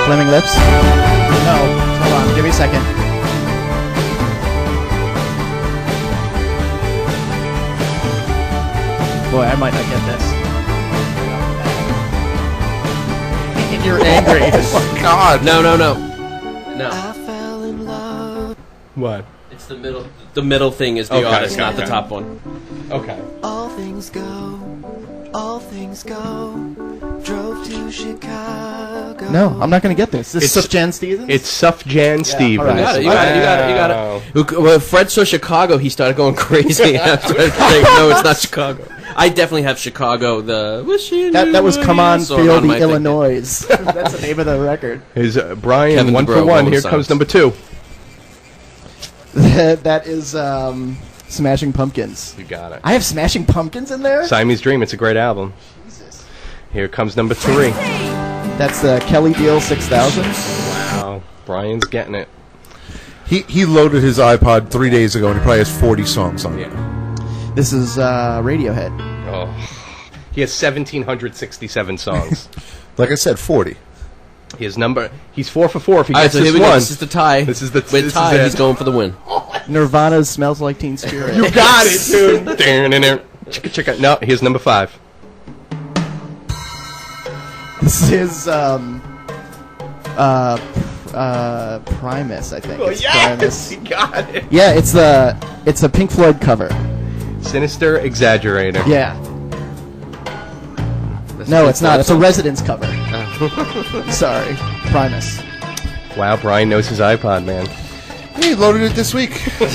Flaming Lips? No. Hold on. Give me a second. Boy, I might not get this. You're angry. Oh, my God. No. I fell in love. What? It's the middle. The middle thing is the artist, not the top one. Okay. All things go. Drove to Chicago. No, I'm not going to get this. This is It's- Sufjan Stevens? It's Sufjan Stevens. all right. You got it. When Fred saw Chicago, he started going crazy after saying, no, it's not Chicago. I definitely have Chicago, That was Come On, Feel the Illinois. That's the name of the record. Is Brian Kevin 1 for DeBro, 1. Rolling Here Stones. comes number 2. That is Smashing Pumpkins. You got it. I have Smashing Pumpkins in there? Siamese Dream. It's a great album. Jesus. Here comes number 3. That's the Kelly Deal 6000. Wow. Brian's getting it. He loaded his iPod 3 days ago, and he probably has 40 songs on it. Yeah. This is Radiohead. Oh. He has 1,767 songs. Like I said, 40. He's 4 for 4 if he All right, gets so here this we go. one. This is the tie. This is the With this tie, is he's it. going for the win. Nirvana's Smells Like Teen Spirit. You got it, dude. Chicka chicka. No, here's number 5. This is Primus, I think. It's Primus. He got it. Yeah, it's a Pink Floyd cover. Sinister Exaggerator. Yeah. No, it's not. It's a Residence cover. Sorry, Primus. Wow, Brian knows his iPod, man. He loaded it this week. He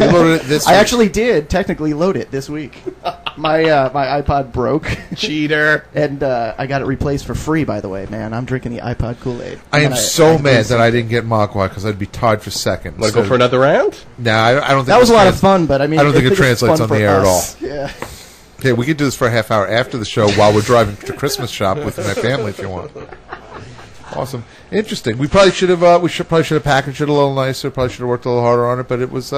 loaded it this week. I actually did technically load it this week. My iPod broke. Cheater. And I got it replaced for free, by the way, man. I'm drinking the iPod Kool-Aid. I am so mad that I didn't get Magua because I'd be tied for second. Want to go for another round? Nah, I don't think That was a lot of trans- fun, but I mean, I don't think it it's translates fun on the for air at us. all. Yeah. Okay, we could do this for a half hour after the show while we're driving to Christmas shop with my family if you want. Awesome, interesting. We probably should have packaged it a little nicer. Probably should have worked a little harder on it, but it was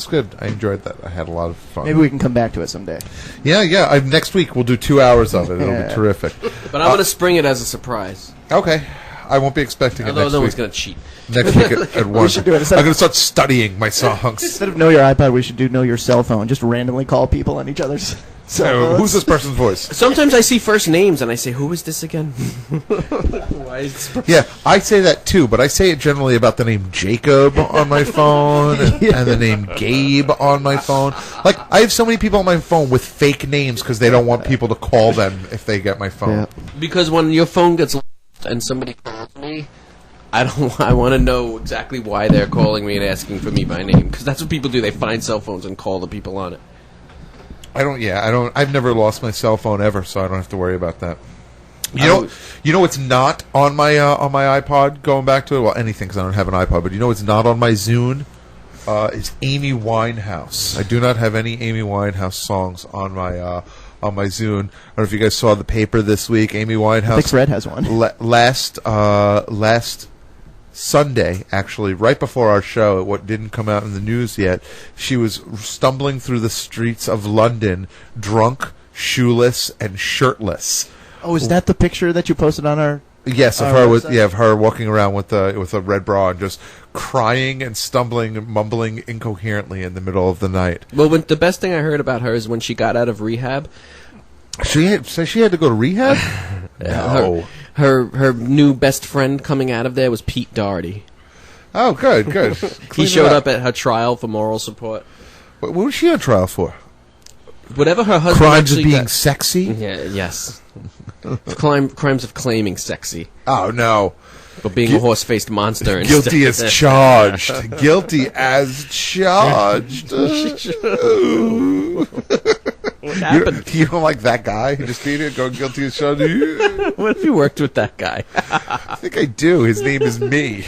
good. I enjoyed that. I had a lot of fun. Maybe we can come back to it someday. Yeah. Next week we'll do 2 hours of it. It'll be terrific. But I'm going to spring it as a surprise. Okay, I won't be expecting it Although next no week. one's going to cheat. Next week at 1. should do it. I'm going to start studying my songs. Instead of Know Your iPod, we should do Know Your Cell Phone. Just randomly call people on each other's cell phones. Who's this person's voice? Sometimes I see first names and I say, who is this again? Why is this person? Yeah, I say that too, but I say it generally about the name Jacob on my phone and the name Gabe on my phone. Like, I have so many people on my phone with fake names because they don't want people to call them if they get my phone. Yeah. Because when your phone gets lost and somebody calls me, I want to know exactly why they're calling me and asking for me by name. Because that's what people do. They find cell phones and call the people on it. I've never lost my cell phone ever, so I don't have to worry about that. You know what's not on my iPod, going back to it? Well, anything, because I don't have an iPod, but you know what's not on my Zune? Is Amy Winehouse. I do not have any Amy Winehouse songs on my Zune. I don't know if you guys saw the paper this week. Amy Winehouse. Fix Red has one. Last Sunday, actually, right before our show, what didn't come out in the news yet, she was stumbling through the streets of London, drunk, shoeless, and shirtless. Oh, is that the picture that you posted on our... Yes, of her walking around with a red bra and just crying and stumbling and mumbling incoherently in the middle of the night. Well, the best thing I heard about her is when she got out of rehab. She had to go to rehab? No. Her new best friend coming out of there was Pete Doherty. Oh, good. He showed up at her trial for moral support. What was she on trial for? Whatever her husband Crimes of actually being got- sexy? Yeah, yes. Crimes of claiming sexy. Oh, no. But being a horse-faced monster. Guilty as charged. Guilty as charged. What happened? You don't like that guy? He just beat it, going guilty as charged? What if you worked with that guy? I think I do. His name is me.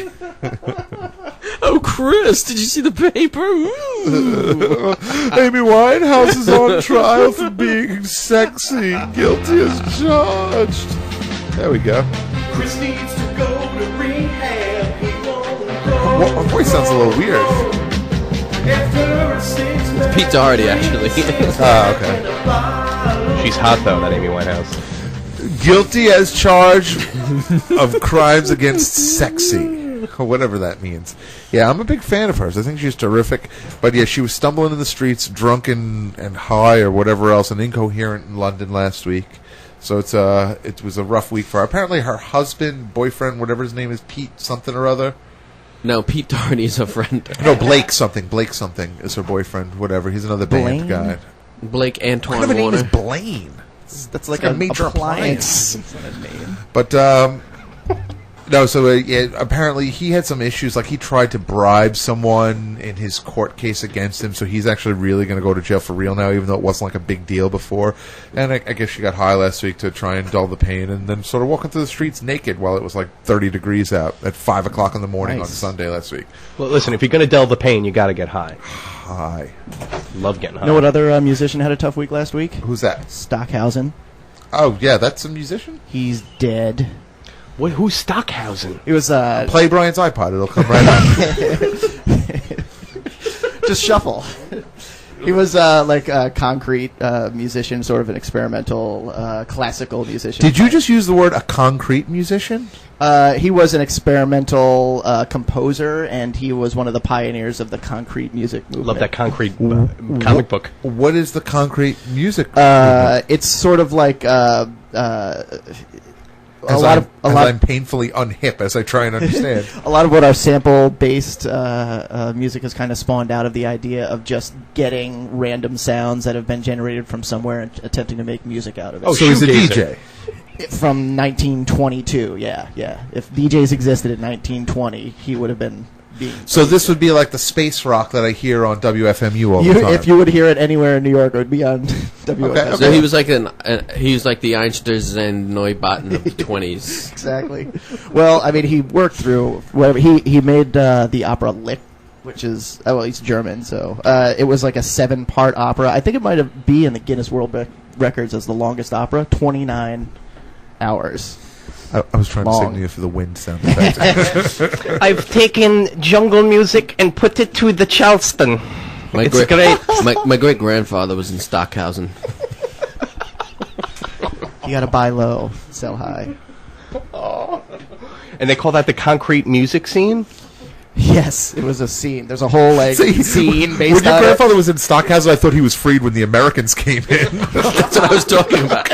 Oh, Chris, did you see the paper? Amy Winehouse is on trial for being sexy. Guilty as charged. There we go. Chris needs to go to rehab. He won't go. Well, my voice sounds a little weird. It's Pete Doherty, actually. Oh, okay. She's hot though, that Amy Winehouse. Guilty as charged of crimes against sexy, or whatever that means. Yeah, I'm a big fan of hers. I think she's terrific. But yeah, she was stumbling in the streets, drunk and high or whatever else, and incoherent in London last week. So it was a rough week for her. Apparently her husband, boyfriend, whatever his name is, Pete something or other. No, Pete Doherty's a friend. No, Blake something. Blake something is her boyfriend, whatever. He's another band guy. Blake Antoine What kind of a name Warner. is Blaine? That's like a a major appliance. But no, so apparently he had some issues. Like he tried to bribe someone in his court case against him, so he's actually really going to go to jail for real now, even though it wasn't like a big deal before. And I guess she got high last week to try and dull the pain, and then sort of walking through the streets naked while it was like 30 degrees out at 5 o'clock in the morning on Sunday last week. Well, listen, if you're going to dull the pain, you got to get high. High. Love getting high. You know what other musician had a tough week last week? Who's that? Stockhausen. Oh, yeah, that's a musician? He's dead. Wait, who's Stockhausen? It was Play Brian's iPod. It'll come right up. just shuffle. He was like a concrete musician, sort of an experimental classical musician. Did you just use the word a concrete musician? He was an experimental composer, and he was one of the pioneers of the concrete music movement. Love that concrete comic book. What is the concrete music? It's sort of like I'm painfully unhip as I try and understand. a lot of what our sample-based music has kind of spawned out of the idea of just getting random sounds that have been generated from somewhere and attempting to make music out of it. Oh, So he's a shoegazer. DJ. From 1922, yeah. If DJs existed in 1920, he would have been being... So this would be like the space rock that I hear on WFMU all the time. If you would hear it anywhere in New York, it would be on WFM. Okay. So he was like the Einstein Neubauten of the 20s. Exactly. Well, I mean, he worked through whatever. He made the opera Lick, which is he's German, so it was like a 7-part opera. I think it might have been in the Guinness World Records as the longest opera, 29 hours. I was trying to Long. signal you for the wind sound effect. I've taken jungle music and put it to the Charleston. It's great. My great grandfather was in Stockhausen. You got to buy low, sell high. And they call that the concrete music scene? Yes, it was a scene. There's a whole scene based When your on it. grandfather was in Stockhausen, I thought he was freed when the Americans came in. That's what I was talking about.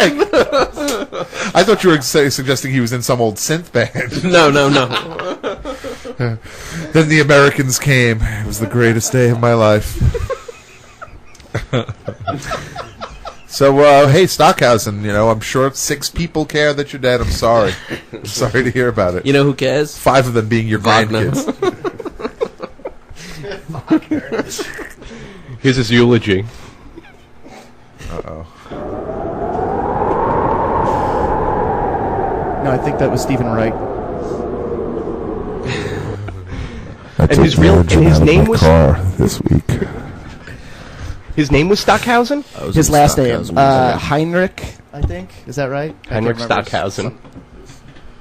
I thought you were suggesting he was in some old synth band. No. Then the Americans came. It was the greatest day of my life. So, hey, Stockhausen, I'm sure 6 people care that you're dead. I'm sorry. I'm sorry to hear about it. You know who cares? 5 of them being your Wagner. grandkids. Here's his eulogy. Uh-oh. No, I think that was Stephen Wright. And his name was this week. his name was Stockhausen? His last name, Stockhausen. Heinrich, I think. Is that right? I can't Heinrich remember his Stockhausen.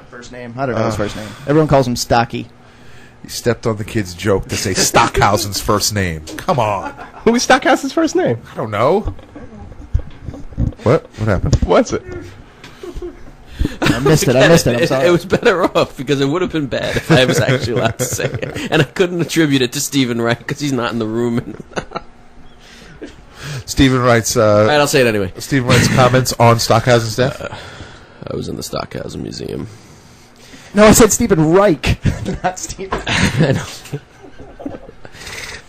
First name. I don't know his first name. Everyone calls him Stocky. You stepped on the kid's joke to say Stockhausen's first name. Come on. Who was Stockhausen's first name? I don't know. What? What happened? What's it? I missed it. I'm sorry. It was better off because it would have been bad if I was actually allowed to say it, and I couldn't attribute it to Stephen Wright because he's not in the room. Stephen Wright's All right, I'll say it anyway. Stephen Wright's comments on Stockhausen's death. I was in the Stockhausen Museum. No, I said Stephen Reich, not Stephen. I know.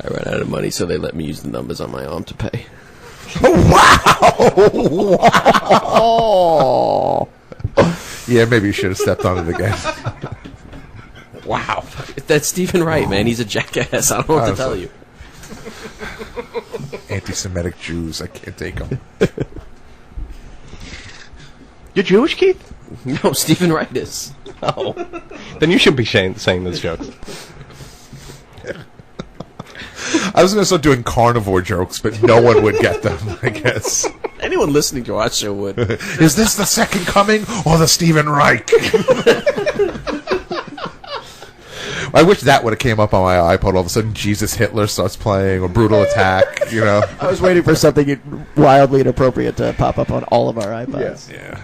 I ran out of money, so they let me use the numbers on my arm to pay. Oh. Yeah, maybe you should have stepped on it again. Wow. That's Stephen Wright, man. He's a jackass. I don't know what to tell you. Anti-Semitic Jews. I can't take them. You're Jewish, Keith? No, Stephen Wright is. Oh. Then you should be saying those jokes. I was going to start doing carnivore jokes, but no one would get them, I guess. Anyone listening to our show would. Is this the second coming or the Stephen Reich? I wish that would have came up on my iPod. All of a sudden, Jesus Hitler starts playing, or Brutal Attack. I was waiting for something wildly inappropriate to pop up on all of our iPods. Yeah.